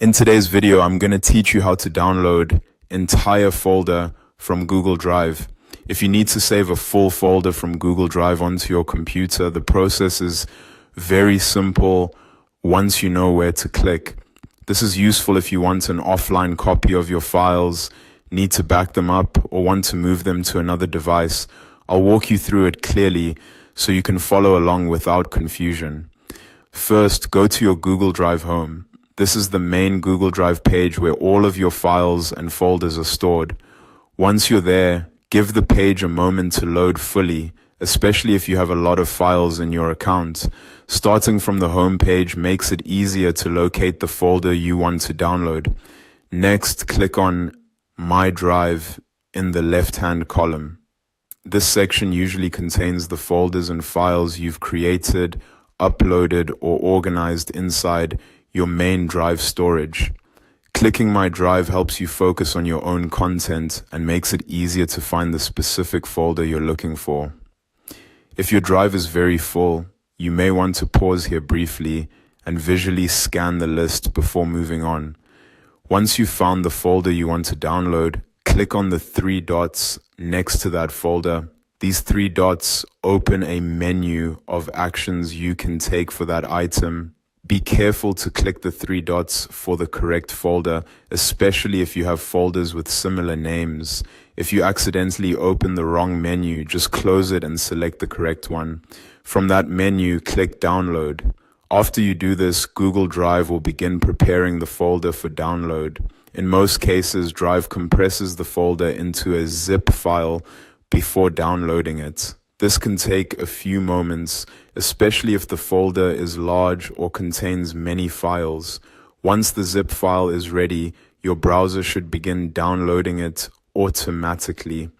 In today's video, I'm going to teach you how to download entire folder from Google Drive. If you need to save a full folder from Google Drive onto your computer, the process is very simple once you know where to click. This is useful if you want an offline copy of your files, need to back them up, or want to move them to another device. I'll walk you through it clearly so you can follow along without confusion. First, go to your Google Drive home. This is the main Google Drive page where all of your files and folders are stored. Once you're there, give the page a moment to load fully, especially if you have a lot of files in your account. Starting from the home page makes it easier to locate the folder you want to download. Next, click on My Drive in the left-hand column. This section usually contains the folders and files you've created, uploaded, or organized inside your main drive storage. Clicking My Drive helps you focus on your own content and makes it easier to find the specific folder you're looking for. If your drive is very full, you may want to pause here briefly and visually scan the list before moving on. Once you've found the folder you want to download, click on the three dots next to that folder. These three dots open a menu of actions you can take for that item. Be careful to click the three dots for the correct folder, especially if you have folders with similar names. If you accidentally open the wrong menu, just close it and select the correct one. From that menu, click Download. After you do this, Google Drive will begin preparing the folder for download. In most cases, Drive compresses the folder into a zip file before downloading it. This can take a few moments, especially if the folder is large or contains many files. Once the zip file is ready, your browser should begin downloading it automatically.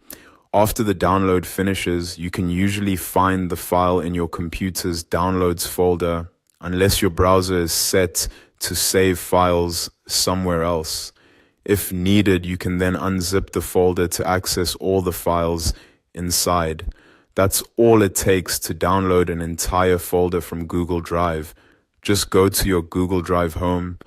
After the download finishes, you can usually find the file in your computer's Downloads folder, unless your browser is set to save files somewhere else. If needed, you can then unzip the folder to access all the files inside. That's all it takes to download an entire folder from Google Drive. Just go to your Google Drive home,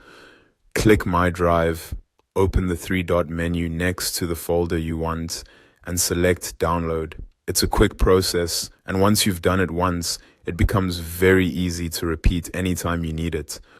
click My Drive, open the three-dot menu next to the folder you want, and select Download. It's a quick process, and once you've done it once, it becomes very easy to repeat anytime you need it.